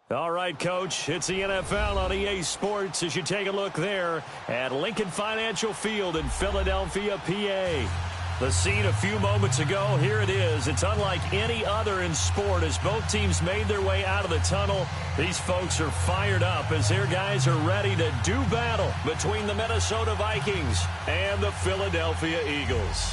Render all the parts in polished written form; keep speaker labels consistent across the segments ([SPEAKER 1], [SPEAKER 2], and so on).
[SPEAKER 1] All right, Coach, it's the NFL on EA Sports as you take a look there at Lincoln Financial Field in Philadelphia, PA. The scene a few moments ago, here it is. It's unlike any other in sport as both teams made their way out of the tunnel. These folks are fired up as their guys are ready to do battle between the Minnesota Vikings and the Philadelphia Eagles.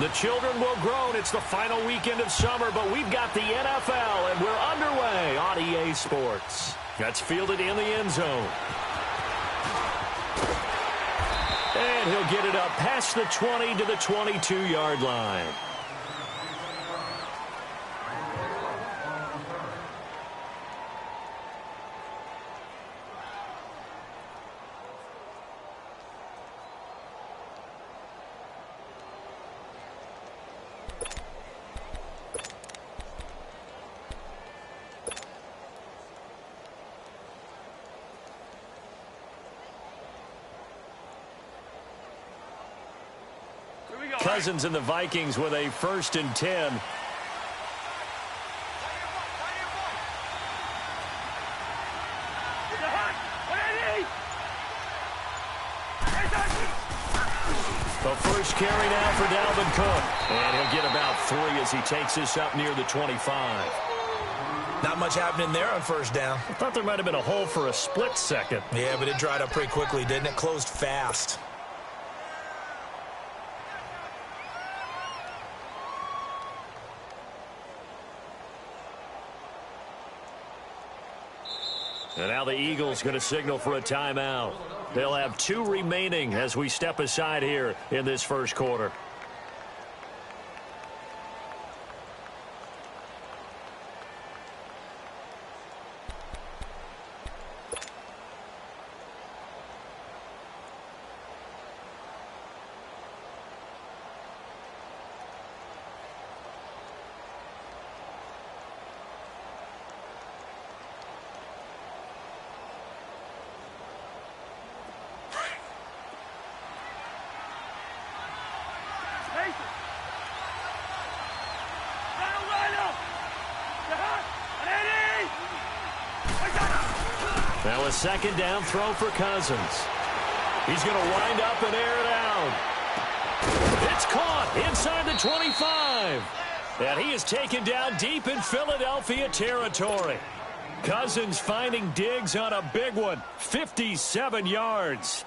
[SPEAKER 1] The children will groan. It's the final weekend of summer, but we've got the NFL, and we're underway on EA Sports. That's fielded in the end zone. And he'll get it up past the 20 to the 22-yard line. Cousins and the Vikings with a 1st and 10. The first carry now for Dalvin Cook. And he'll get about 3 as he takes this up near the 25.
[SPEAKER 2] Not much happening there on 1st down.
[SPEAKER 1] I thought there might have been a hole for a split second.
[SPEAKER 2] Yeah, but it dried up pretty quickly, didn't it? Closed fast.
[SPEAKER 1] And now the Eagles going to signal for a timeout. They'll have 2 remaining as we step aside here in this first quarter. Now a 2nd down throw for Cousins. He's going to wind up and air it out. It's caught inside the 25. And he is taken down deep in Philadelphia territory. Cousins finding Diggs on a big one. 57 yards.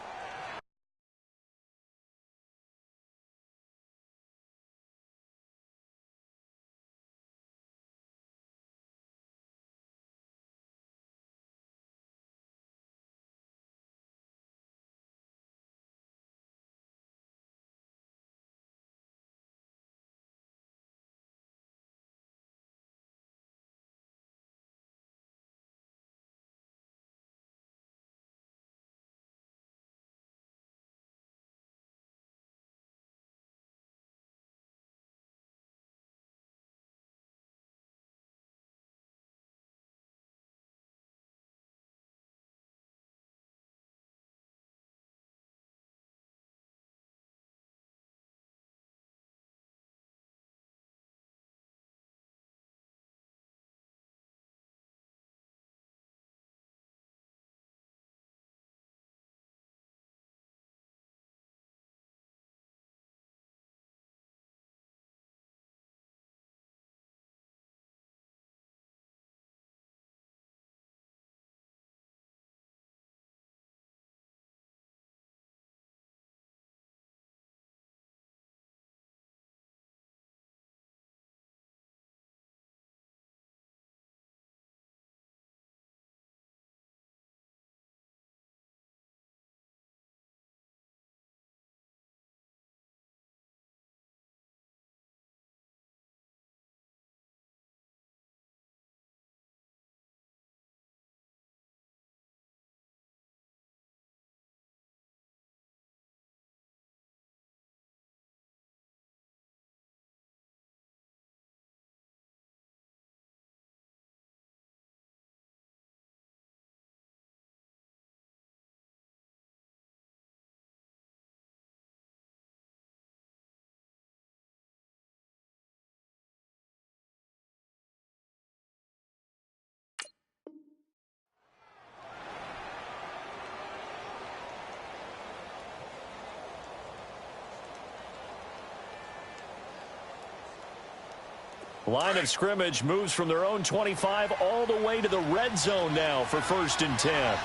[SPEAKER 1] Line of scrimmage moves from their own 25 all the way to the red zone now for 1st and 10.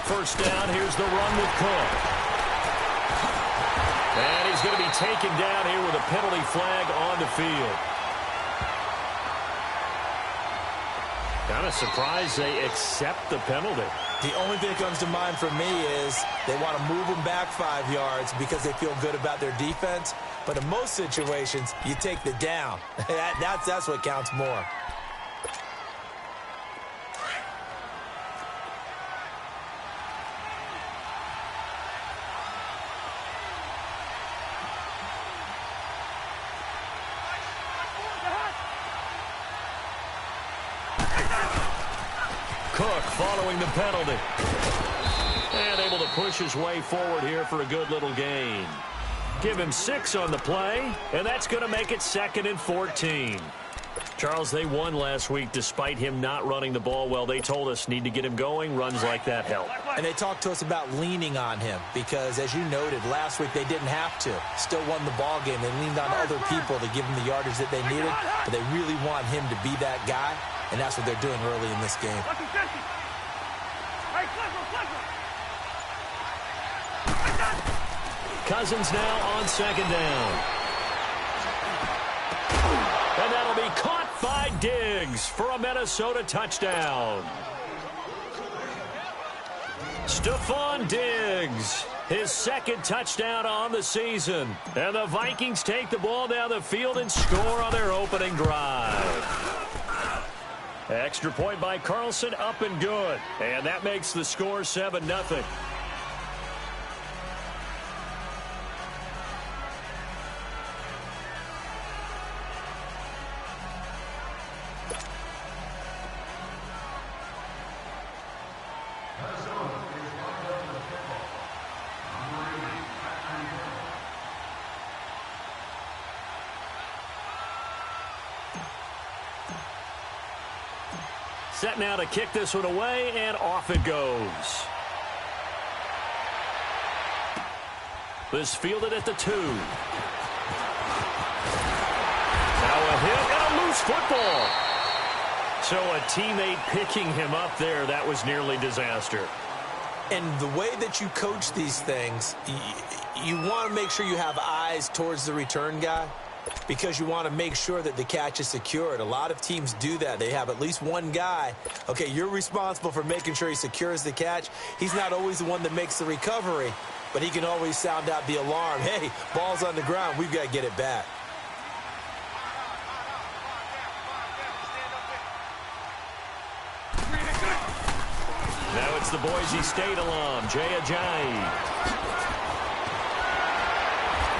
[SPEAKER 1] First down, here's the run with Cook. And he's going to be taken down here with a penalty flag on the field. Kind of surprised they accept the penalty.
[SPEAKER 2] The only thing that comes to mind for me is they want to move them back 5 yards because they feel good about their defense. But in most situations, you take the down. That's what counts more.
[SPEAKER 1] Cook following the penalty. And able to push his way forward here for a good little gain. Give him 6 on the play, and that's going to make it 2nd and 14. Charles, they won last week despite him not running the ball well. They told us need to get him going. Runs like that help.
[SPEAKER 2] And they talked to us about leaning on him because, as you noted, last week they didn't have to. Still won the ball game. They leaned on other people to give them the yardage that they needed, but they really want him to be that guy, and that's what they're doing early in this game.
[SPEAKER 1] Cousins now on 2nd down. And that'll be caught by Diggs for a Minnesota touchdown. Stephon Diggs, his 2nd touchdown on the season. And the Vikings take the ball down the field and score on their opening drive. Extra point by Carlson, up and good. And that makes the score 7-0. Set now to kick this one away, and off it goes. This fielded at the 2. Now a hit and a loose football. So a teammate picking him up there, that was nearly disaster.
[SPEAKER 2] And the way that you coach these things, you want to make sure you have eyes towards the return guy, because you want to make sure that the catch is secured. A lot of teams do that. They have at least one guy. Okay, you're responsible for making sure he secures the catch. He's not always the one that makes the recovery, but he can always sound out the alarm. Hey, ball's on the ground. We've got to get it back.
[SPEAKER 1] Now it's the Boise State alum, Jay Ajayi.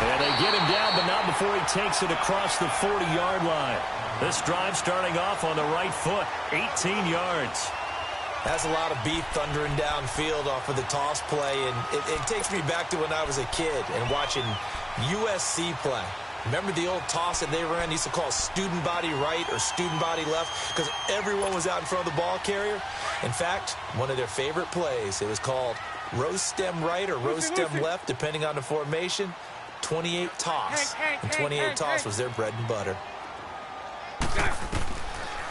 [SPEAKER 1] And they get him down, but not before he takes it across the 40-yard line. This drive starting off on the right foot, 18 yards.
[SPEAKER 2] That's a lot of beef thundering downfield off of the toss play, and it takes me back to when I was a kid and watching USC play. Remember the old toss that they ran? They used to call student body right or student body left because everyone was out in front of the ball carrier. In fact, one of their favorite plays, it was called rose stem right or rose stem left, depending on the formation. 28 toss, and 28 toss was their bread and butter.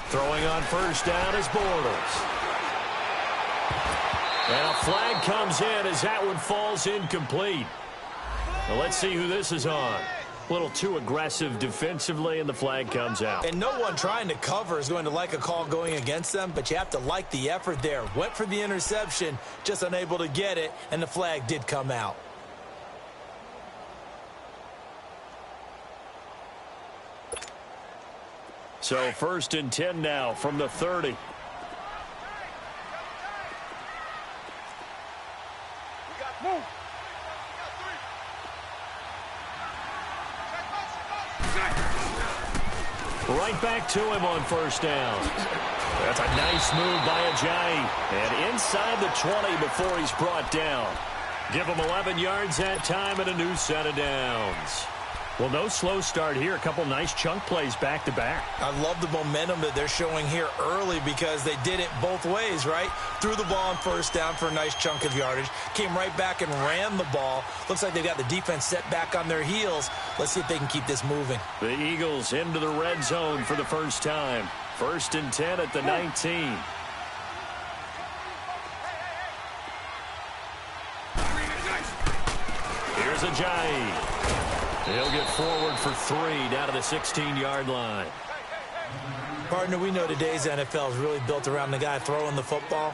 [SPEAKER 1] Throwing on first down is Bortles. And a flag comes in as that one falls incomplete. Now let's see who this is on. A little too aggressive defensively, and the flag comes out.
[SPEAKER 2] And no one trying to cover is going to like a call going against them, but you have to like the effort there. Went for the interception, just unable to get it, and the flag did come out.
[SPEAKER 1] So 1st and 10 now from the 30. Right back to him on first down. That's a nice move by Ajayi. And inside the 20 before he's brought down. Give him 11 yards that time and a new set of downs. Well, no slow start here. A couple nice chunk plays back-to-back.
[SPEAKER 2] I love the momentum that they're showing here early because they did it both ways, right? Threw the ball on first down for a nice chunk of yardage. Came right back and ran the ball. Looks like they've got the defense set back on their heels. Let's see if they can keep this moving.
[SPEAKER 1] The Eagles into the red zone for the first time. 1st and 10 at the 19. Here's Ajayi. He'll get forward for 3 down to the 16-yard line.
[SPEAKER 2] Partner, we know today's NFL is really built around the guy throwing the football.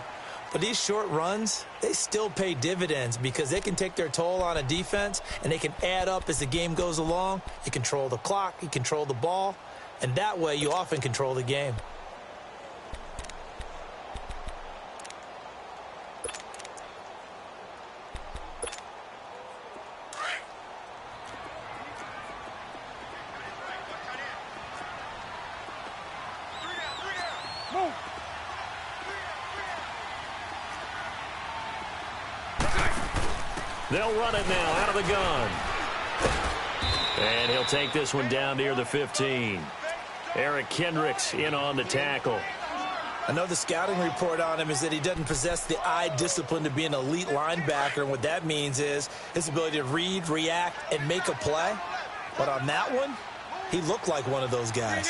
[SPEAKER 2] But these short runs, they still pay dividends because they can take their toll on a defense and they can add up as the game goes along. You control the clock, you control the ball, and that way you often control the game.
[SPEAKER 1] They'll run it now out of the gun. And he'll take this one down near the 15. Eric Kendricks in on the tackle.
[SPEAKER 2] I know the scouting report on him is that he doesn't possess the eye discipline to be an elite linebacker. And what that means is his ability to read, react, and make a play. But on that one, he looked like one of those guys.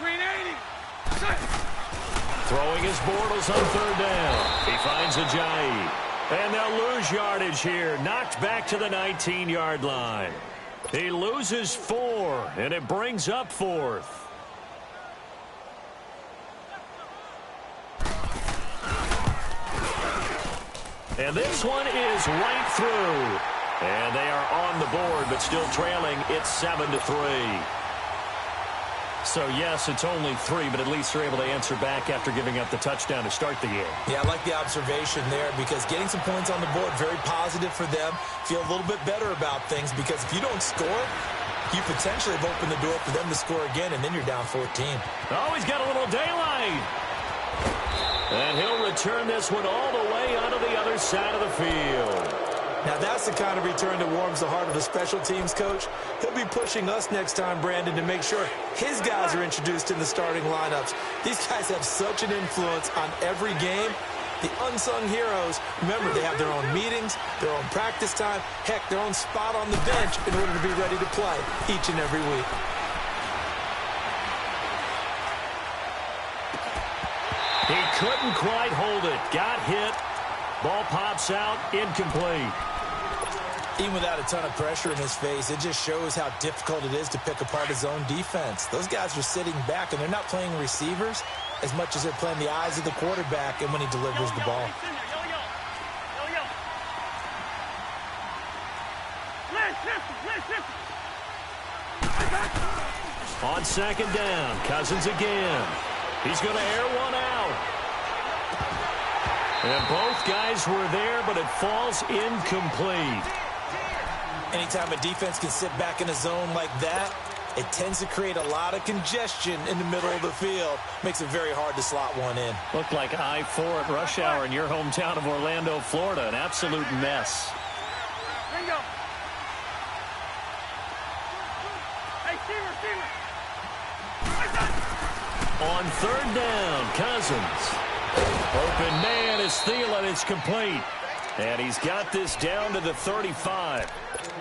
[SPEAKER 3] Green 80.
[SPEAKER 1] Throwing his Bortles on 3rd down. He finds Ajayi. And they'll lose yardage here. Knocked back to the 19-yard line. He loses 4, and it brings up 4th. And this one is right through. And they are on the board, but still trailing. It's 7-3. So, yes, it's only 3, but at least they're able to answer back after giving up the touchdown to start the game.
[SPEAKER 2] Yeah, I like the observation there because getting some points on the board, very positive for them. Feel a little bit better about things because if you don't score, you potentially have opened the door for them to score again, and then you're down 14.
[SPEAKER 1] Oh, he's got a little daylight. And he'll return this one all the way onto the other side of the field.
[SPEAKER 2] Now, that's the kind of return that warms the heart of a special teams coach. He'll be pushing us next time, Brandon, to make sure his guys are introduced in the starting lineups. These guys have such an influence on every game. The unsung heroes, remember, they have their own meetings, their own practice time, heck, their own spot on the bench in order to be ready to play each and every week.
[SPEAKER 1] He couldn't quite hold it. Got hit. Ball pops out. Incomplete.
[SPEAKER 2] Even without a ton of pressure in his face, it just shows how difficult it is to pick apart his own defense. Those guys are sitting back, and they're not playing receivers as much as they're playing the eyes of the quarterback and when he delivers the ball.
[SPEAKER 1] On 2nd down, Cousins again. He's going to air one out. And both guys were there, but it falls incomplete.
[SPEAKER 2] Anytime a defense can sit back in a zone like that, it tends to create a lot of congestion in the middle of the field. Makes it very hard to slot one in.
[SPEAKER 1] Looked like I-4 at rush hour in your hometown of Orlando, Florida. An absolute mess.
[SPEAKER 3] Bingo. Hey, receiver.
[SPEAKER 1] On 3rd down, Cousins. Open man is Thielen. It's complete. And he's got this down to the 35.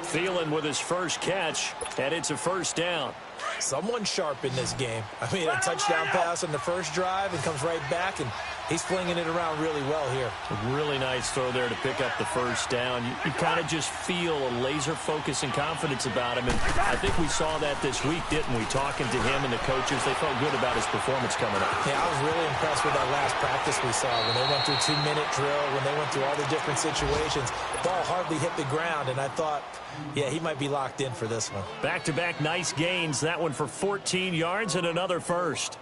[SPEAKER 1] Thielen with his first catch, and it's a 1st down.
[SPEAKER 2] Someone sharp in this game. I mean, a touchdown pass on the first drive and comes right back, and he's flinging it around really well here.
[SPEAKER 1] A really nice throw there to pick up the 1st down. You kind of just feel a laser focus and confidence about him, and I think we saw that this week, didn't we? Talking to him and the coaches, they felt good about his performance coming up.
[SPEAKER 2] Yeah, I was really impressed with that last practice we saw when they went through 2-minute drill, when they went through all the different situations. Ball hardly hit the ground, and I thought, yeah, he might be locked in for this one.
[SPEAKER 1] Back-to-back nice gains. That one for 14 yards and another 1st.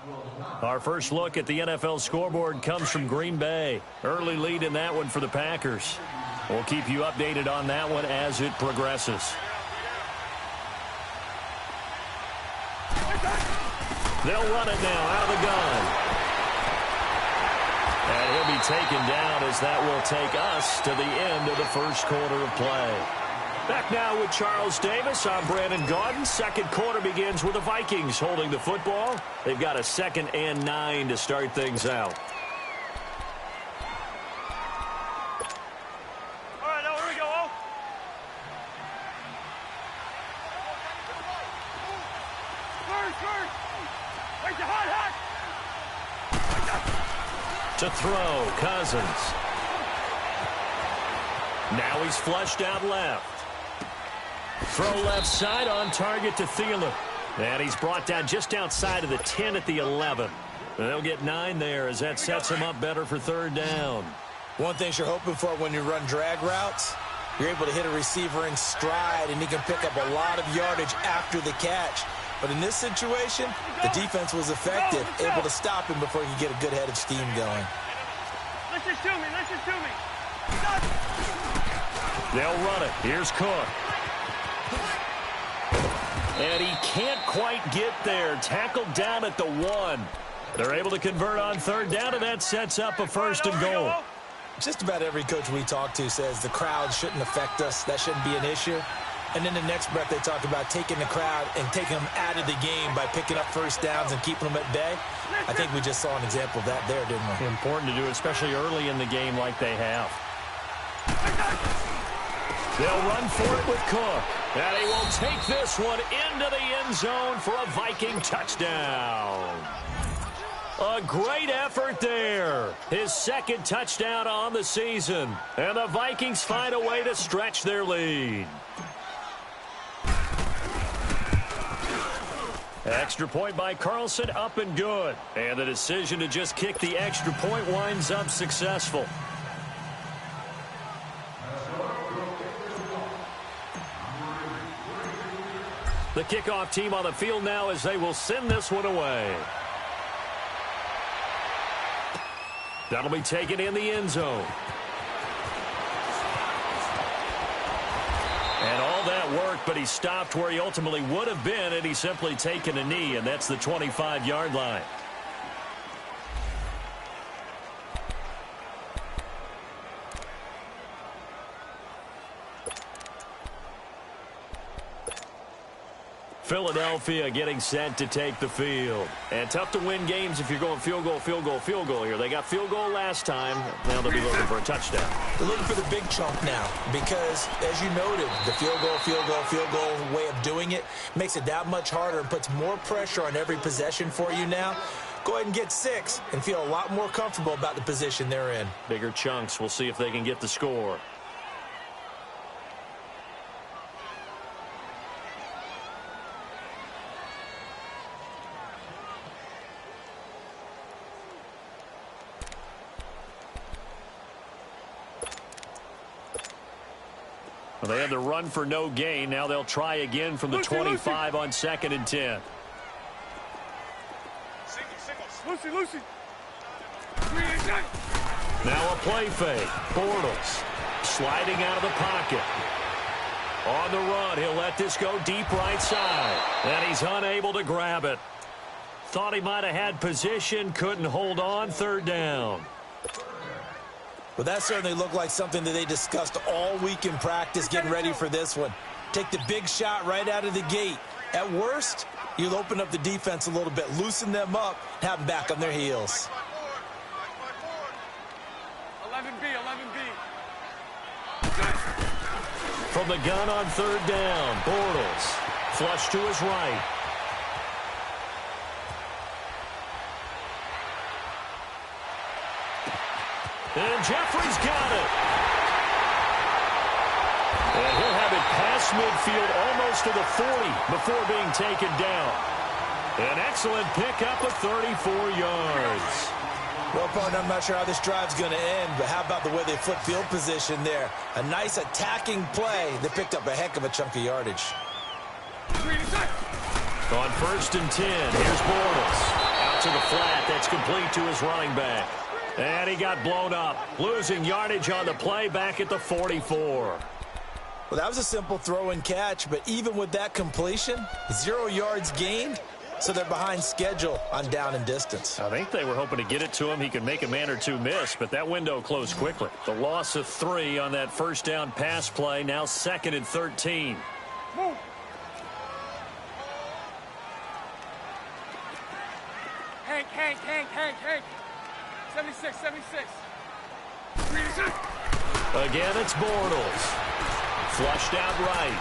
[SPEAKER 1] Our first look at the NFL scoreboard comes from Green Bay. Early lead in that one for the Packers. We'll keep you updated on that one as it progresses. They'll run it now out of the gun. And he'll be taken down as that will take us to the end of the first quarter of play. Back now with Charles Davis. I'm Brandon Gaudin. Second quarter begins with the Vikings holding the football. They've got a 2nd and 9 to start things out.
[SPEAKER 3] All right, now here we go. Oh. First. Wait, the hot.
[SPEAKER 1] To throw, Cousins. Now he's flushed out left. Throw left side on target to Thielen. And he's brought down just outside of the 10 at the 11. They'll get 9 there as that sets him up better for 3rd down.
[SPEAKER 2] One thing you're hoping for when you run drag routes, you're able to hit a receiver in stride, and he can pick up a lot of yardage after the catch. But in this situation, the defense was effective, able to stop him before he could get a good head of steam going.
[SPEAKER 3] Listen to me.
[SPEAKER 1] They'll run it. Here's Cook. And he can't quite get there. Tackled down at the 1. They're able to convert on 3rd down, and that sets up a 1st and goal.
[SPEAKER 2] Just about every coach we talk to says the crowd shouldn't affect us. That shouldn't be an issue. And then the next breath they talk about taking the crowd and taking them out of the game by picking up 1st downs and keeping them at bay. I think we just saw an example of that there, didn't we?
[SPEAKER 1] Important to do, especially early in the game like they have. They'll run for it with Cook. And he will take this one into the end zone for a Viking touchdown. A great effort there. His 2nd touchdown on the season. And the Vikings find a way to stretch their lead. Extra point by Carlson, up and good. And the decision to just kick the extra point winds up successful. The kickoff team on the field now as they will send this one away. That'll be taken in the end zone. And all that worked, but he stopped where he ultimately would have been, and he's simply taken a knee, and that's the 25-yard line. Philadelphia getting set to take the field. And tough to win games if you're going field goal here. They got field goal last time. Now they'll be looking for a touchdown.
[SPEAKER 2] They're looking for the big chunk now because, as you noted, the field goal way of doing it makes it that much harder and puts more pressure on every possession for you now. Go ahead and get 6 and feel a lot more comfortable about the position they're in.
[SPEAKER 1] Bigger chunks. We'll see if they can get the score. Well, they had to run for no gain. Now they'll try again from the 25 on 2nd and 10.
[SPEAKER 3] Lucy.
[SPEAKER 1] Now a play fake. Bortles sliding out of the pocket. On the run, he'll let this go deep right side. And he's unable to grab it. Thought he might have had position, couldn't hold on. 3rd down.
[SPEAKER 2] Well, that certainly looked like something that they discussed all week in practice getting ready for this one. Take the big shot right out of the gate. At worst, you'll open up the defense a little bit, loosen them up, have them back on their heels.
[SPEAKER 3] 11B.
[SPEAKER 1] From the gun on 3rd down, Bortles flush to his right. And Jeffrey's got it. And he'll have it past midfield almost to the 40 before being taken down. An excellent pickup of 34 yards.
[SPEAKER 2] Well, partner, I'm not sure how this drive's going to end, but how about the way they flip field position there? A nice attacking play that picked up a heck of a chunk of yardage.
[SPEAKER 1] On 1st and 10, here's Bortles. Out to the flat, that's complete to his running back. And he got blown up, losing yardage on the play back at the 44.
[SPEAKER 2] Well, that was a simple throw and catch, but even with that completion, 0 yards gained, so they're behind schedule on down and distance.
[SPEAKER 1] I think they were hoping to get it to him. He could make a man or two miss, but that window closed quickly. The loss of 3 on that first down pass play, now 2nd and 13.
[SPEAKER 3] Move. Hank. 76.
[SPEAKER 1] Again, it's Bortles. Flushed out right.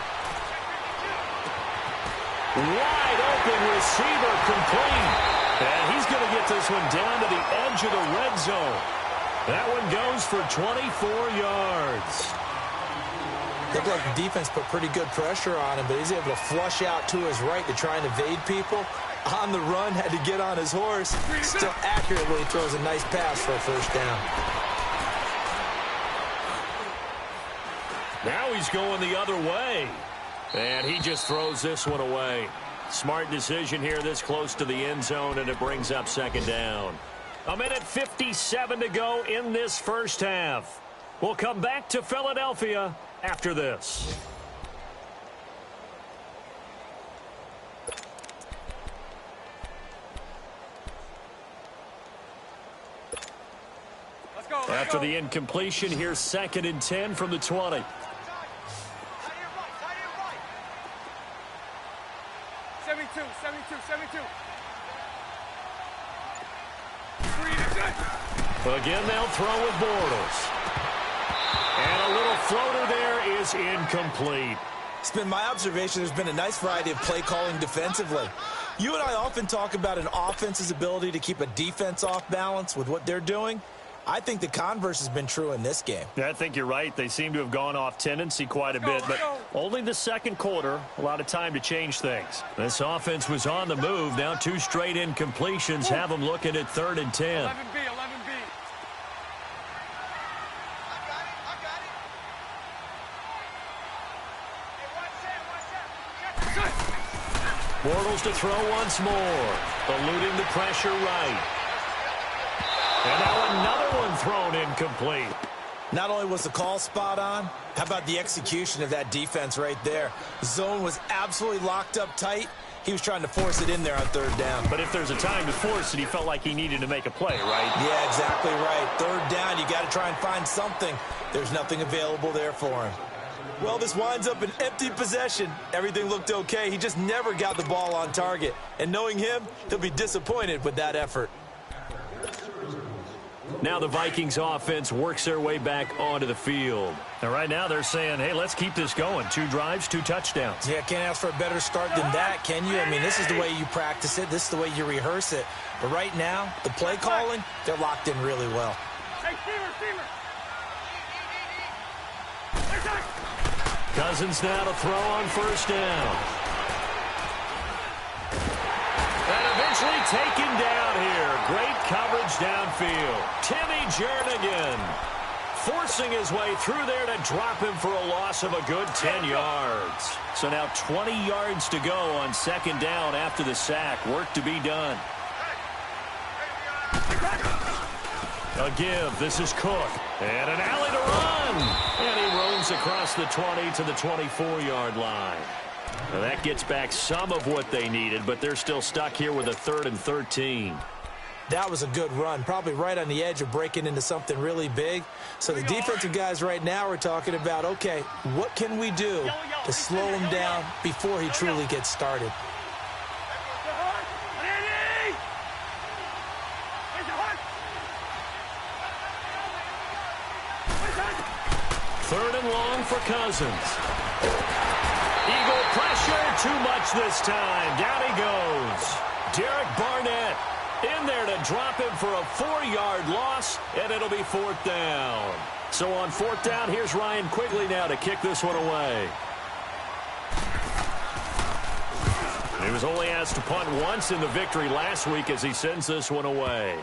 [SPEAKER 1] Wide open receiver complete. And he's going to get this one down to the edge of the red zone. That one goes for 24 yards.
[SPEAKER 2] Looked like the defense put pretty good pressure on him, but he's able to flush out to his right to try and evade people. On the run, had to get on his horse. Still accurately throws a nice pass for a first down.
[SPEAKER 1] Now he's going the other way. And he just throws this one away. Smart decision here this close to the end zone, and it brings up 2nd down. 1:57 to go in this first half. We'll come back to Philadelphia after this.
[SPEAKER 3] Let's go.
[SPEAKER 1] After the incompletion, here's 2nd and 10 from the 20.
[SPEAKER 3] 72.
[SPEAKER 1] Again, they'll throw with Bortles. And a little floater there is incomplete.
[SPEAKER 2] It's been my observation there's been a nice variety of play calling defensively. You and I often talk about an offense's ability to keep a defense off balance with what they're doing. I think the converse has been true in this game.
[SPEAKER 1] Yeah, I think you're right. They seem to have gone off tendency quite a bit, but only the second quarter, a lot of time to change things. This offense was on the move. Now 2 straight incompletions have them looking at 3rd and 10.
[SPEAKER 3] 11B.
[SPEAKER 1] Bortles to throw once more. Eluding the pressure right. And now another one thrown incomplete.
[SPEAKER 2] Not only was the call spot on, how about the execution of that defense right there? The zone was absolutely locked up tight. He was trying to force it in there on 3rd down.
[SPEAKER 1] But if there's a time to force it, he felt like he needed to make a play, right?
[SPEAKER 2] Yeah, exactly right. 3rd down, you got to try and find something. There's nothing available there for him. Well, this winds up an empty possession. Everything looked okay. He just never got the ball on target. And knowing him, he'll be disappointed with that effort.
[SPEAKER 1] Now the Vikings offense works their way back onto the field. And right now they're saying, hey, let's keep this going. 2 drives, 2 touchdowns.
[SPEAKER 2] Yeah, can't ask for a better start than that, can you? I mean, this is the way you practice it. This is the way you rehearse it. But right now, the play calling, they're locked in really well.
[SPEAKER 3] Hey, Steamer.
[SPEAKER 1] Cousins now to throw on 1st down. And eventually taken down here. Great coverage downfield. Timmy Jernigan forcing his way through there to drop him for a loss of a good 10 yards. So now 20 yards to go on 2nd down after the sack. Work to be done. A give. This is Cook. And an alley to run. And he roams across the 20 to the 24-yard line. Now that gets back some of what they needed, but they're still stuck here with a 3rd and 13.
[SPEAKER 2] That was a good run, probably right on the edge of breaking into something really big. So the defensive guys right now are talking about, okay, what can we do to slow him down before he truly gets started?
[SPEAKER 1] Third and long for Cousins. Eagle pressure, too much this time. Down he goes. Derek Barnett in there to drop him for a 4-yard loss, and it'll be 4th down. So on 4th down, here's Ryan Quigley now to kick this one away. He was only asked to punt once in the victory last week as he sends this one away.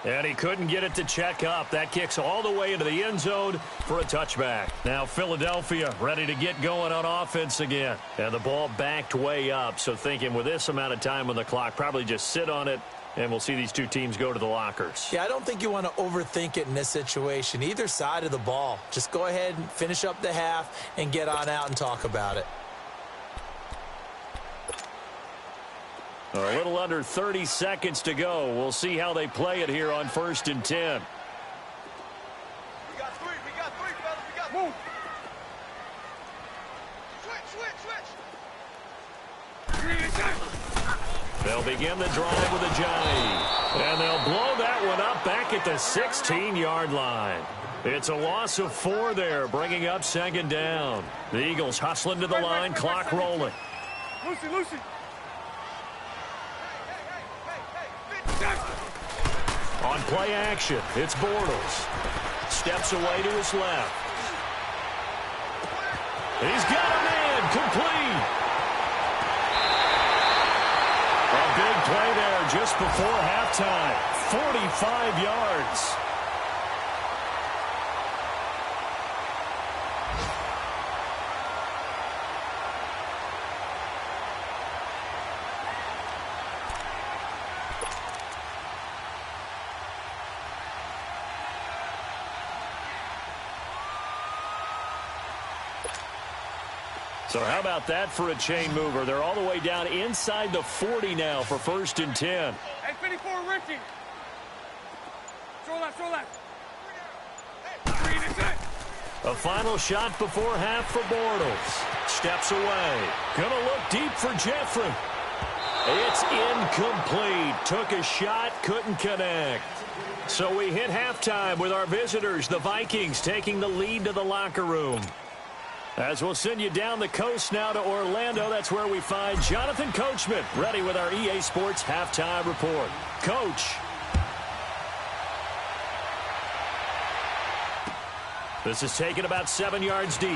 [SPEAKER 1] And he couldn't get it to check up. That kicks all the way into the end zone for a touchback. Now Philadelphia ready to get going on offense again. And the ball backed way up. So thinking with this amount of time on the clock, probably just sit on it, and we'll see these two teams go to the lockers.
[SPEAKER 2] Yeah, I don't think you want to overthink it in this situation. Either side of the ball. Just go ahead and finish up the half and get on out and talk about it.
[SPEAKER 1] A little under 30 seconds to go. We'll see how they play it here on 1st and 10.
[SPEAKER 3] We got three, fellas. We got move. Switch.
[SPEAKER 1] They'll begin the drive with a Johnny. And they'll blow that one up back at the 16-yard line. It's a loss of 4 there, bringing up 2nd down. The Eagles hustling to the line, clock rolling.
[SPEAKER 3] Lucy.
[SPEAKER 1] On play action, it's Bortles. Steps away to his left. He's got a man, complete. A big play there just before halftime. 45 yards. So how about that for a chain mover? They're all the way down inside the 40 now for 1st and 10.
[SPEAKER 3] Hey, 54, Richie. Throw left.
[SPEAKER 1] A final shot before half for Bortles. Steps away. Gonna look deep for Jeffrey. It's incomplete. Took a shot, couldn't connect. So we hit halftime with our visitors, the Vikings, taking the lead to the locker room. As we'll send you down the coast now to Orlando, that's where we find Jonathan Coachman, ready with our EA Sports Halftime Report. Coach. This is taken about 7 yards deep.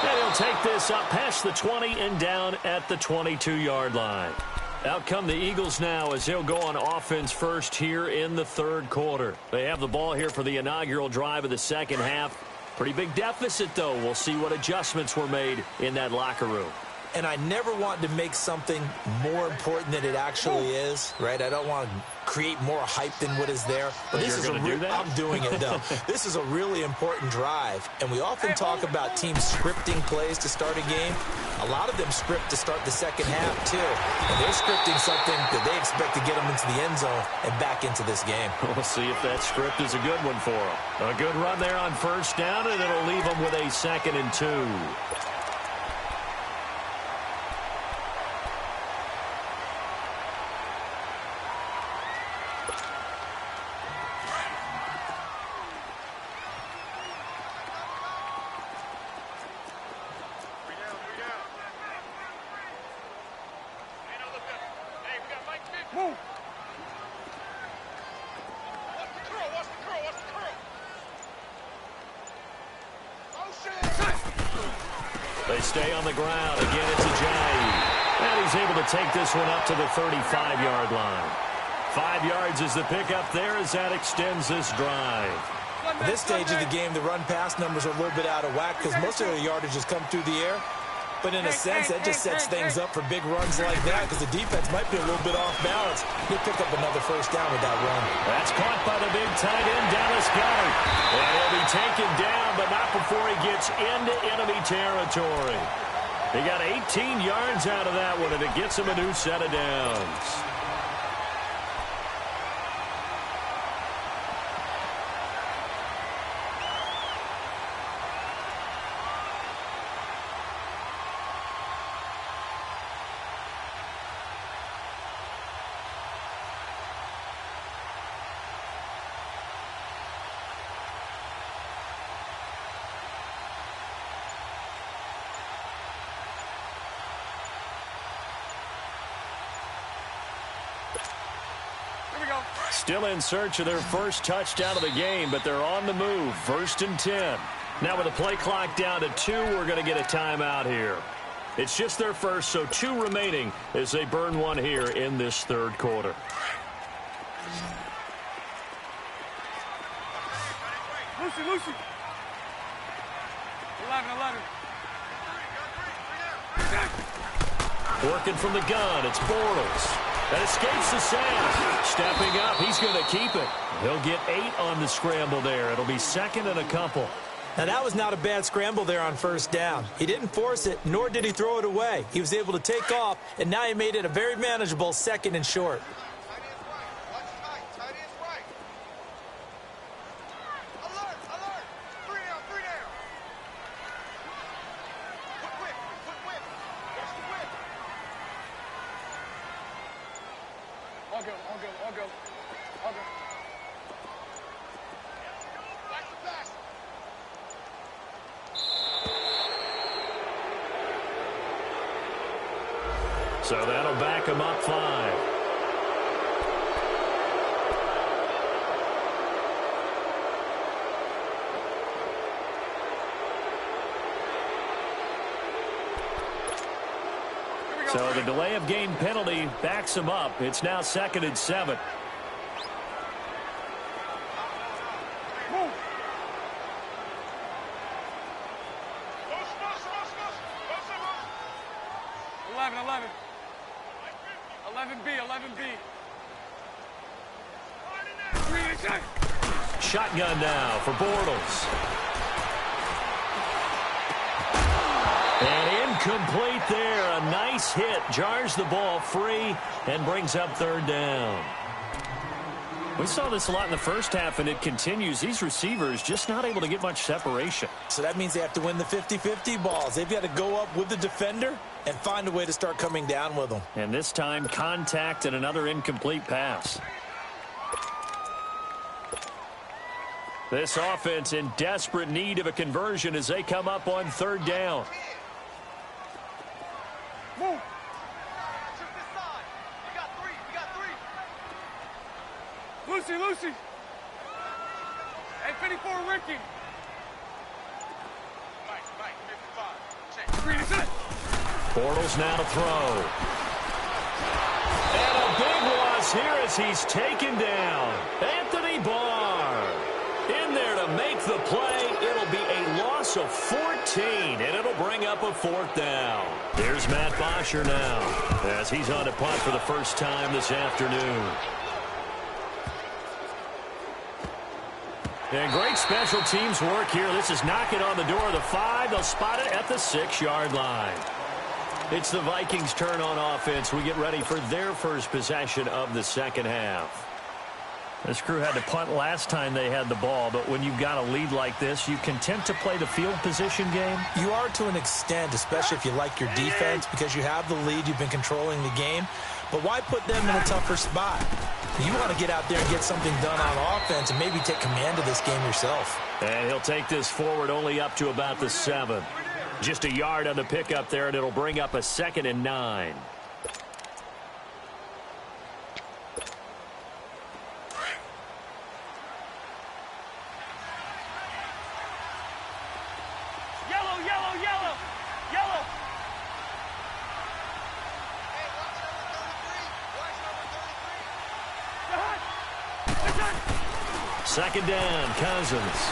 [SPEAKER 1] And he'll take this up past the 20 and down at the 22-yard line. Out come the Eagles now as they'll go on offense first here in the 3rd quarter. They have the ball here for the inaugural drive of the 2nd half. Pretty big deficit, though. We'll see what adjustments were made in that locker room.
[SPEAKER 2] And I never want to make something more important than it actually is, right? I don't want to create more hype than what is there. But this is I'm doing it, though. This is a really important drive. And we often talk about teams scripting plays to start a game. A lot of them script to start the 2nd half, too. And they're scripting something that they expect to get them into the end zone and back into this game.
[SPEAKER 1] We'll see if that script is a good one for them. A good run there on 1st down, and it'll leave them with a 2nd and 2.
[SPEAKER 3] Move.
[SPEAKER 1] They stay on the ground. Again, it's Ajayi. And he's able to take this one up to the 35-yard line. 5 yards is the pickup there as that extends this drive.
[SPEAKER 2] At this stage of the game, the run-pass numbers are a little bit out of whack because most of their yardage has come through the air. But in a sense, that just sets things up for big runs like that because the defense might be a little bit off balance. He'll pick up another 1st down with that run.
[SPEAKER 1] That's caught by the big tight end, Dallas Goedert. And he'll be taken down, but not before he gets into enemy territory. He got 18 yards out of that one, and it gets him a new set of downs. Still in search of their first touchdown of the game, but they're on the move. 1st and 10. Now with the play clock down to 2, we're going to get a timeout here. It's just their first, so 2 remaining as they burn one here in this 3rd quarter.
[SPEAKER 3] Lucy. 11.
[SPEAKER 1] Working from the gun, it's Bortles. That escapes the sack. Stepping up, he's going to keep it. He'll get 8 on the scramble there. It'll be 2nd and a couple.
[SPEAKER 2] Now, that was not a bad scramble there on first down. He didn't force it, nor did he throw it away. He was able to take off, and now he made it a very manageable 2nd and short.
[SPEAKER 1] So that'll back him up 5. So the delay of game penalty backs him up. It's now 2nd and 7.
[SPEAKER 3] Move. 11B.
[SPEAKER 1] Shotgun now for Bortles. And incomplete there. A nice hit. Jars the ball free and brings up 3rd down. We saw this a lot in the first half, and it continues. These receivers just not able to get much separation.
[SPEAKER 2] So that means they have to win the 50-50 balls. They've got to go up with the defender and find a way to start coming down with them.
[SPEAKER 1] And this time, contact and another incomplete pass. This offense in desperate need of a conversion as they come up on 3rd down.
[SPEAKER 3] Move. Just this side. We got three. Lucy. Hey, 54, Ricky. Mike, 55. Check.
[SPEAKER 1] Bortles now to throw. And a big loss here as he's taken down. Anthony Barr in there to make the play. It'll be a loss of 14, and it'll bring up a 4th down. There's Matt Bosher now as he's on to punt for the first time this afternoon. And great special teams work here. This is knocking on the door of the 5. They'll spot it at the 6-yard line. It's the Vikings' turn on offense. We get ready for their first possession of the 2nd half. This crew had to punt last time they had the ball, but when you've got a lead like this, you content to play the field position game?
[SPEAKER 2] You are to an extent, especially if you like your defense, because you have the lead, you've been controlling the game. But why put them in a tougher spot? You want to get out there and get something done on offense and maybe take command of this game yourself.
[SPEAKER 1] And he'll take this forward only up to about the 7. Just a yard on the pickup there, and it'll bring up a 2nd and 9.
[SPEAKER 3] Yellow.
[SPEAKER 1] 2nd down, Cousins.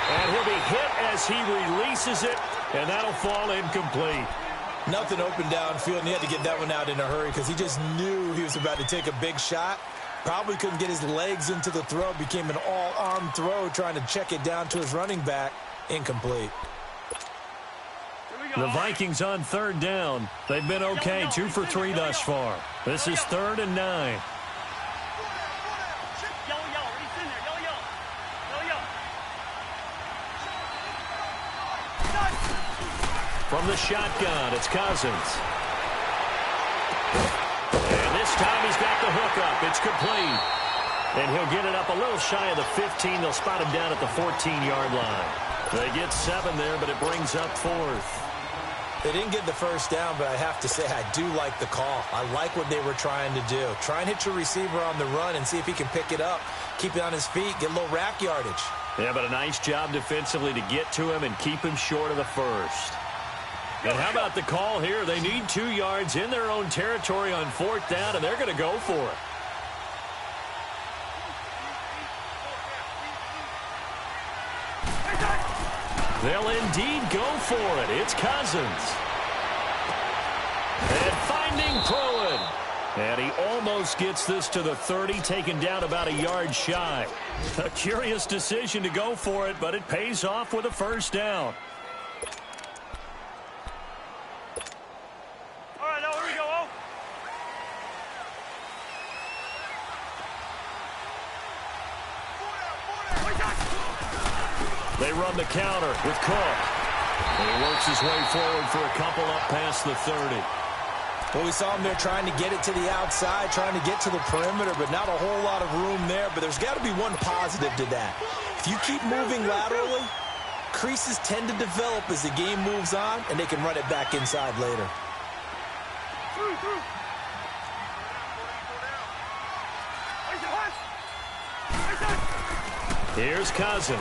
[SPEAKER 1] And he'll be hit as he releases it, and that'll fall incomplete.
[SPEAKER 2] Nothing open downfield, and he had to get that one out in a hurry because he just knew he was about to take a big shot. Probably couldn't get his legs into the throw. Became an all-arm throw trying to check it down to his running back. Incomplete.
[SPEAKER 1] The Vikings on 3rd down. They've been okay, 2 for 3 thus far. This is 3rd and 9. From the shotgun, it's Cousins. And this time he's got the hook up. It's complete. And he'll get it up a little shy of the 15. They'll spot him down at the 14-yard line. They get 7 there, but it brings up 4th.
[SPEAKER 2] They didn't get the first down, but I have to say I do like the call. I like what they were trying to do. Try and hit your receiver on the run and see if he can pick it up, keep it on his feet, get a little rack yardage.
[SPEAKER 1] Yeah, but a nice job defensively to get to him and keep him short of the first. And how about the call here? They need 2 yards in their own territory on 4th down, and they're going to go for it. They'll indeed go for it. It's Cousins. And finding Pruitt. And he almost gets this to the 30, taken down about a yard shy. A curious decision to go for it, but it pays off with a first down.
[SPEAKER 3] All right, now here we go. Oh.
[SPEAKER 1] They run the counter with Cook. And he works his way forward for a couple up past the 30.
[SPEAKER 2] Well, we saw him there trying to get it to the outside, trying to get to the perimeter, but not a whole lot of room there. But there's got to be one positive to that. If you keep moving laterally, creases tend to develop as the game moves on, and they can run it back inside later.
[SPEAKER 1] Here's Cousins.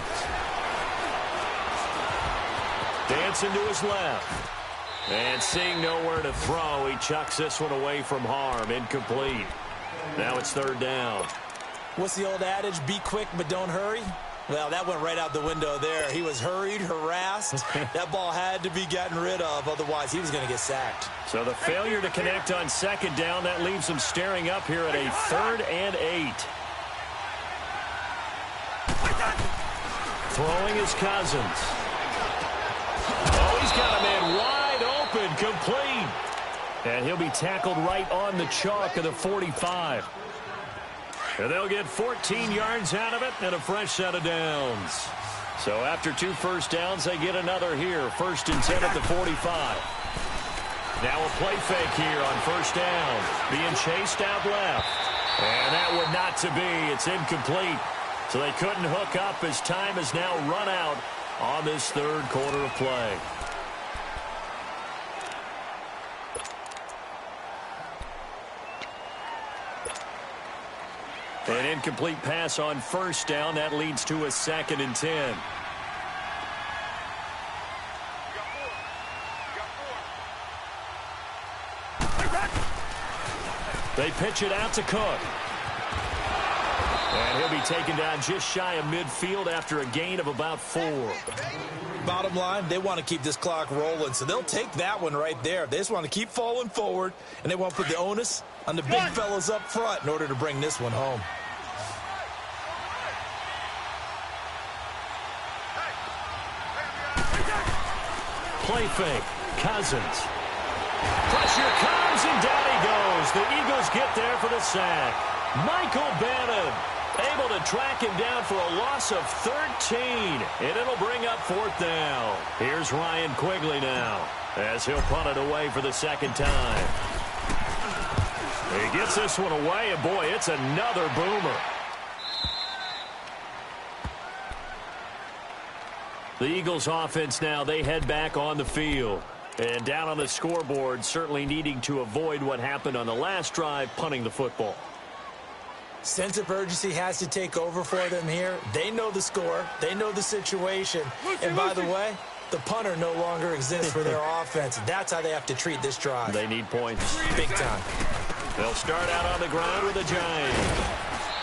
[SPEAKER 1] Dancing to his left. And seeing nowhere to throw, he chucks this one away from harm. Incomplete. Now it's third down.
[SPEAKER 2] What's the old adage? Be quick, but don't hurry? Well, that went right out the window there. He was hurried, harassed. That ball had to be gotten rid of, otherwise he was going to get sacked.
[SPEAKER 1] So the failure to connect on second down, that leaves him staring up here at a 3rd and 8. Throwing is Cousins. Oh, he's got a man wide open, complete. And he'll be tackled right on the chalk of the 45. And they'll get 14 yards out of it and a fresh set of downs. So after 2 first downs, they get another here. 1st and 10 at the 45. Now a play fake here on first down. Being chased out left. And that would not to be. It's incomplete. So they couldn't hook up as time has now run out on this 3rd quarter of play. An incomplete pass on first down. That leads to a 2nd and 10. They pitch it out to Cook. And he'll be taken down just shy of midfield after a gain of about 4.
[SPEAKER 2] Bottom line, they want to keep this clock rolling, so they'll take that one right there. They just want to keep falling forward, and they want to put the onus on the big fellas up front in order to bring this one home.
[SPEAKER 1] Play fake. Cousins. Pressure comes, and down he goes. The Eagles get there for the sack. Michael Bannon able to track him down for a loss of 13, and it'll bring up 4th down. Here's Ryan Quigley now as he'll punt it away for the 2nd time. He gets this one away, and boy, it's another boomer. The Eagles offense now, they head back on the field. And down on the scoreboard, certainly needing to avoid what happened on the last drive, punting the football.
[SPEAKER 2] Sense of urgency has to take over for them here. They know the score. They know the situation. And by the way, the punter no longer exists for their offense. That's how they have to treat this drive.
[SPEAKER 1] They need points.
[SPEAKER 2] Big time.
[SPEAKER 1] They'll start out on the ground with a giant.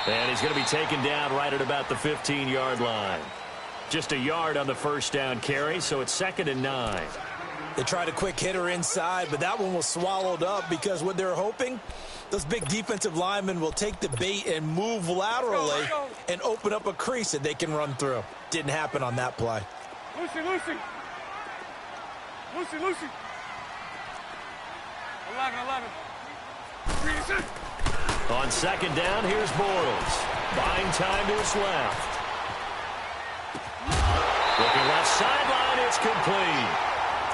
[SPEAKER 1] And he's going to be taken down right at about the 15-yard line. Just a yard on the first down carry, so it's 2nd and 9.
[SPEAKER 2] They tried a quick hitter inside, but that one was swallowed up because what they're hoping, those big defensive linemen will take the bait and move laterally and open up a crease that they can run through. Didn't happen on that play.
[SPEAKER 3] Lucy. 11.
[SPEAKER 1] On 2nd down, here's Bortles. Buying time to his left. Looking left sideline, it's complete.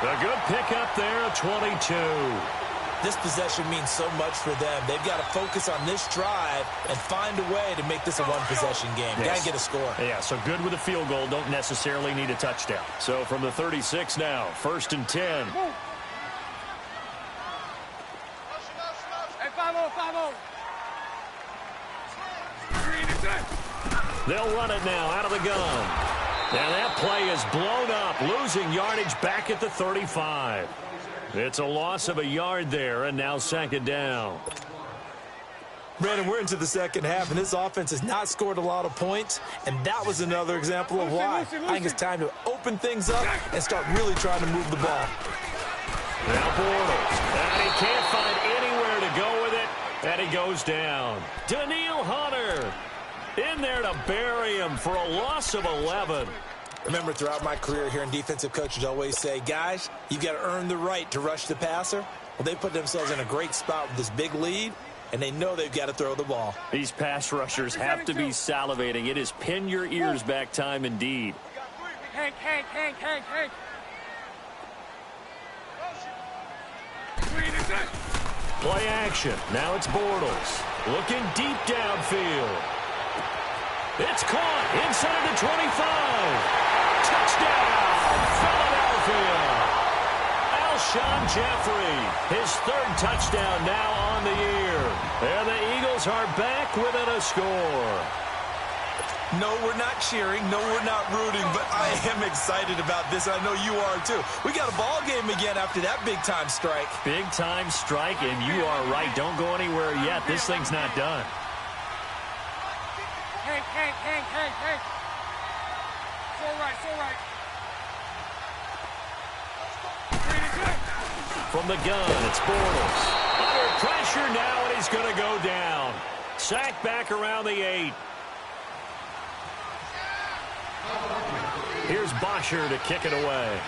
[SPEAKER 1] A good pickup there at 22.
[SPEAKER 2] This possession means so much for them. They've got to focus on this drive and find a way to make this a one-possession game.
[SPEAKER 1] Yes.
[SPEAKER 2] Got to get a score.
[SPEAKER 1] Yeah, so good with a field goal. Don't necessarily need a touchdown. So from the 36 now, 1st and 10.
[SPEAKER 3] Hey, 5-0.
[SPEAKER 1] They'll run it now out of the gun. And that play is blown up, losing yardage back at the 35. It's a loss of a yard there, and now 2nd down.
[SPEAKER 2] Brandon, we're into the second half, and this offense has not scored a lot of points, and that was another example of why. I think it's time to open things up and start really trying to move the ball.
[SPEAKER 1] Now Bortles, and he can't find anywhere to go with it, and goes down. Daniil Hunter in there to bury him for a loss of 11.
[SPEAKER 2] Remember, throughout my career here in defensive coaches always say, guys, you've got to earn the right to rush the passer. Well, they put themselves in a great spot with this big lead, and they know they've got to throw the ball.
[SPEAKER 1] These pass rushers have to be salivating. It is pin your ears back time indeed.
[SPEAKER 3] Hank.
[SPEAKER 1] Play action. Now it's Bortles. Looking deep downfield. It's caught inside the 25. Touchdown, Philadelphia. Alshon Jeffrey, his third touchdown now on the year. And the Eagles are back within a score.
[SPEAKER 2] No, we're not cheering. No, we're not rooting, but I am excited about this. I know you are, too. We got a ball game again after that big-time strike.
[SPEAKER 1] Big-time strike, and you are right. Don't go anywhere yet. This thing's not done.
[SPEAKER 3] Hank. So right.
[SPEAKER 1] From the gun, it's Bortles. Under pressure now, and he's going to go down. Sacked back around the 8. Here's Bosher to kick it away.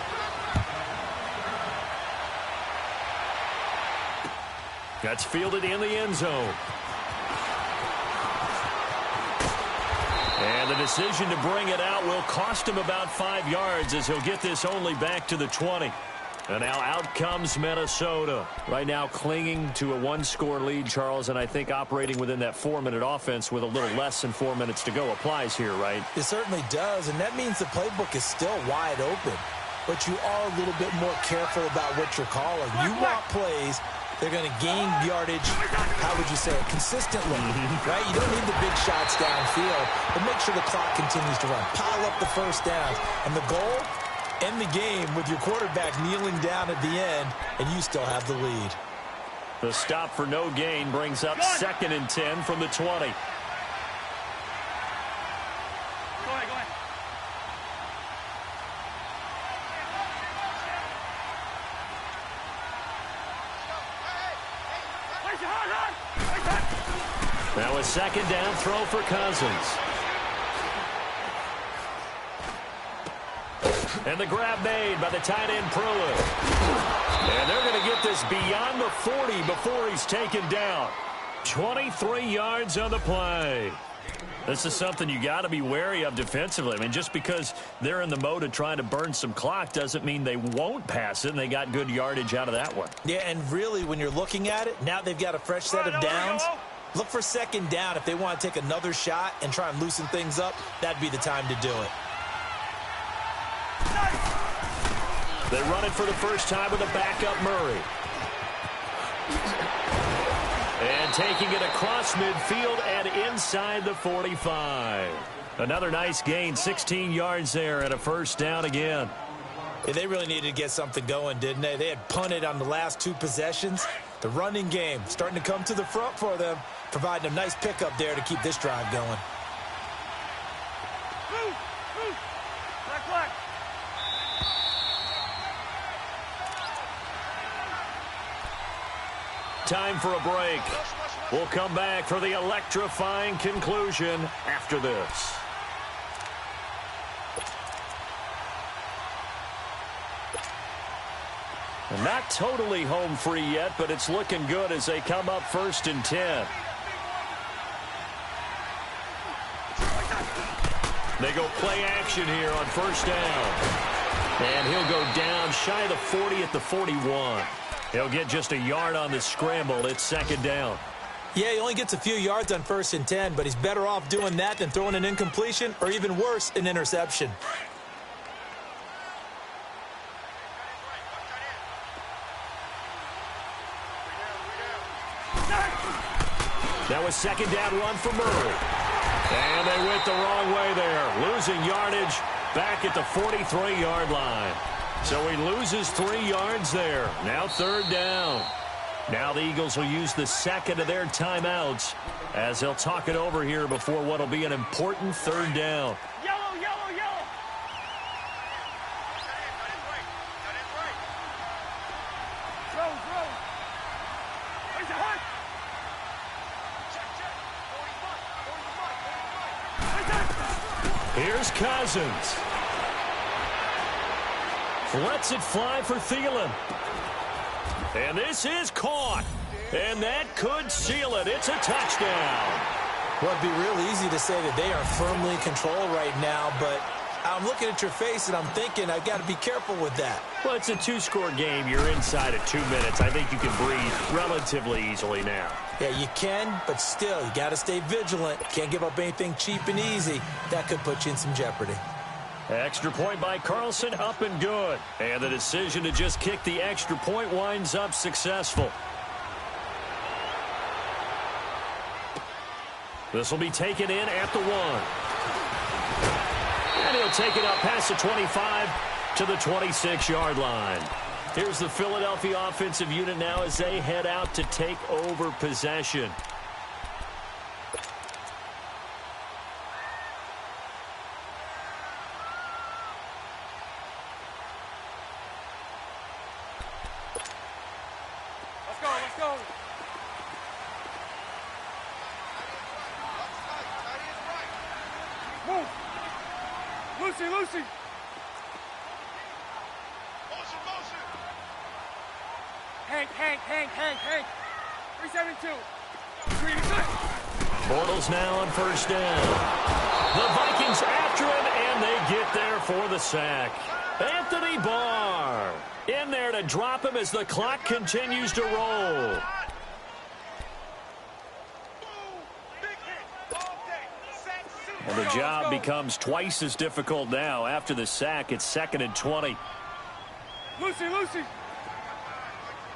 [SPEAKER 1] That's fielded in the end zone. And the decision to bring it out will cost him about 5 yards as he'll get this only back to the 20. And now out comes Minnesota. Right now clinging to a one-score lead, Charles, and I think operating within that 4-minute offense with a little less than 4 minutes to go applies here, right?
[SPEAKER 2] It certainly does, and that means the playbook is still wide open. But you are a little bit more careful about what you're calling. You want plays, they're going to gain yardage, how would you say it, consistently, right? You don't need the big shots downfield, but make sure the clock continues to run. Pile up the first downs, and the goal, end the game with your quarterback kneeling down at the end, and you still have the lead.
[SPEAKER 1] The stop for no gain brings up 2nd and 10 from the 20.
[SPEAKER 3] Go ahead.
[SPEAKER 1] Now a 2nd down throw for Cousins. And the grab made by the tight end Pruitt. And they're going to get this beyond the 40 before he's taken down. 23 yards on the play. This is something you got to be wary of defensively. I mean, just because they're in the mode of trying to burn some clock doesn't mean they won't pass it, and they got good yardage out of that one.
[SPEAKER 2] Yeah, and really, when you're looking at it, now they've got a fresh set of downs. Look for 2nd down if they want to take another shot and try and loosen things up. That'd be the time to do it.
[SPEAKER 1] They run it for the first time with a backup Murray. And taking it across midfield and inside the 45. Another nice gain, 16 yards there and a first down again.
[SPEAKER 2] Yeah, they really needed to get something going, didn't they? They had punted on the last 2 possessions. The running game starting to come to the front for them, providing a nice pickup there to keep this drive going.
[SPEAKER 3] Black.
[SPEAKER 1] Time for a break. We'll come back for the electrifying conclusion after this. Not totally home free yet, but it's looking good as they come up 1st and 10. They go play action here on 1st down. And he'll go down shy of the 40 at the 41. He'll get just a yard on the scramble. It's 2nd down.
[SPEAKER 2] Yeah, he only gets a few yards on 1st and 10, but he's better off doing that than throwing an incompletion or even worse, an interception.
[SPEAKER 1] Now a 2nd down run for Murray. And they went the wrong way there, losing yardage back at the 43-yard line. So he loses 3 yards there. Now 3rd down. Now the Eagles will use the 2nd of their timeouts as they'll talk it over here before what will be an important 3rd down.
[SPEAKER 3] Yellow. Throw. Where's the hunt?
[SPEAKER 1] Here's Cousins. Lets it fly for Thielen. And this is caught. And that could seal it. It's a touchdown.
[SPEAKER 2] Well, it'd be real easy to say that they are firmly in control right now, but I'm looking at your face and I'm thinking I've got to be careful with that.
[SPEAKER 1] Well, it's a two-score game. You're inside of 2 minutes. I think you can breathe relatively easily now.
[SPEAKER 2] Yeah, you can, but still, you got to stay vigilant. Can't give up anything cheap and easy. That could put you in some jeopardy.
[SPEAKER 1] Extra point by Carlson, up and good. And the decision to just kick the extra point winds up successful. This will be taken in at the 1. And he'll take it up past the 25 to the 26-yard line. Here's the Philadelphia offensive unit now as they head out to take over possession.
[SPEAKER 3] Let's go. Move. Lucy. Motion. 372.
[SPEAKER 1] Bortles now on first down. The Vikings after him, and they get there for the sack. Anthony Barr in there to drop him as the clock continues to roll. And the job becomes twice as difficult now. After the sack, it's 2nd and 20.
[SPEAKER 3] Lucy.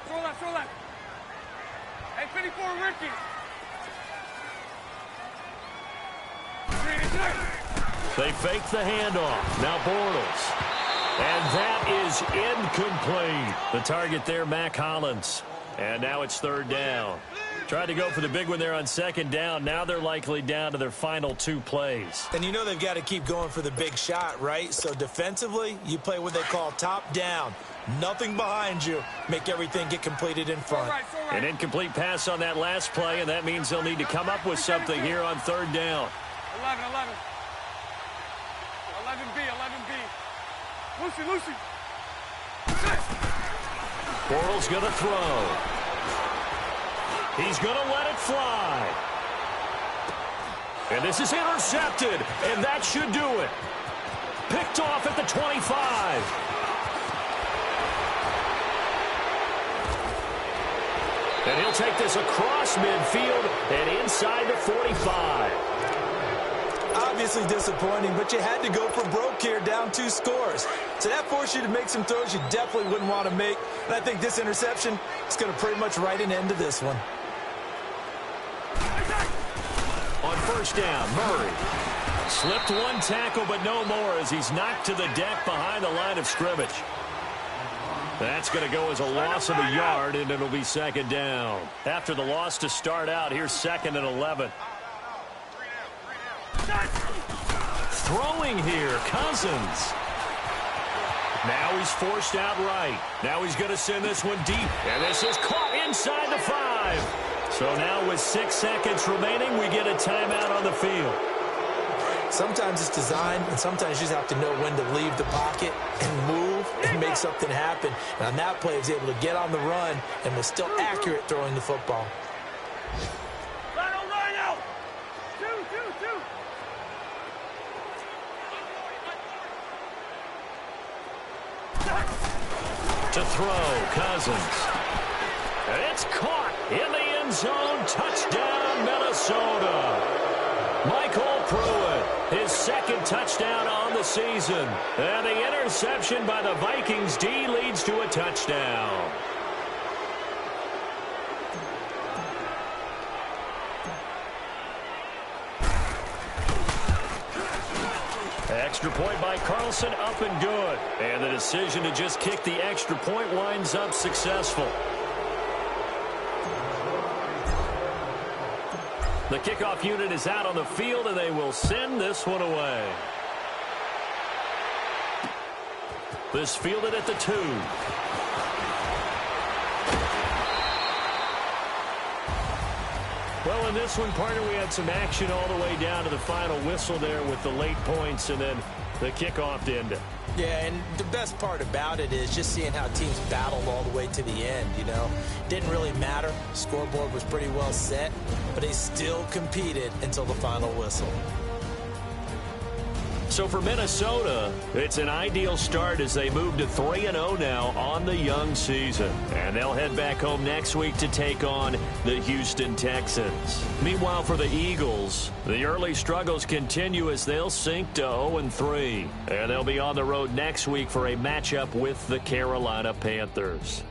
[SPEAKER 3] Throw left. Hey, 54, Ricky.
[SPEAKER 1] They fake the handoff. Now Bortles. And that is incomplete. The target there, Mac Hollins. And now it's 3rd down. Tried to go for the big one there on 2nd down. Now they're likely down to their final 2 plays.
[SPEAKER 2] And you know they've got to keep going for the big shot, right? So defensively, you play what they call top down. Nothing behind you. Make everything get completed in front.
[SPEAKER 1] An incomplete pass on that last play, and that means they'll need to come up with something here on 3rd down.
[SPEAKER 3] 11B. Lucy.
[SPEAKER 1] Bortles going to throw. He's going to let it fly. And this is intercepted, and that should do it. Picked off at the 25. And he'll take this across midfield and inside the 45.
[SPEAKER 2] Obviously disappointing, but you had to go for broke here, down 2 scores. So that forced you to make some throws you definitely wouldn't want to make. And I think this interception is going to pretty much write an end to this one.
[SPEAKER 1] On first down, Murray slipped 1 tackle, but no more as he's knocked to the deck behind the line of scrimmage. That's going to go as a loss of a yard, and it'll be 2nd down. After the loss to start out, here's 2nd and 11. Throwing here, Cousins. Now he's forced out right. Now he's going to send this one deep, and this is caught inside the 5. So now with 6 seconds remaining, we get a timeout on the field.
[SPEAKER 2] Sometimes it's designed, and sometimes you just have to know when to leave the pocket and move and make something happen. And on that play, he was able to get on the run and was still accurate throwing the football.
[SPEAKER 3] Rhino. 2.
[SPEAKER 1] To throw, Cousins. And it's caught in the end zone. Touchdown, Minnesota. Michael Pruitt, his 2nd touchdown on the season. And the interception by the Vikings D leads to a touchdown. Extra point by Carlson, up and good. And the decision to just kick the extra point winds up successful. The kickoff unit is out on the field, and they will send this one away. This fielded at the 2. Well, in this one, partner, we had some action all the way down to the final whistle there with the late points and then the kickoff to end it.
[SPEAKER 2] Yeah, and the best part about it is just seeing how teams battled all the way to the end, you know. Didn't really matter. Scoreboard was pretty well set, but they still competed until the final whistle.
[SPEAKER 1] So for Minnesota, it's an ideal start as they move to 3-0 now on the young season. And they'll head back home next week to take on the Houston Texans. Meanwhile, for the Eagles, the early struggles continue as they'll sink to 0-3. And they'll be on the road next week for a matchup with the Carolina Panthers.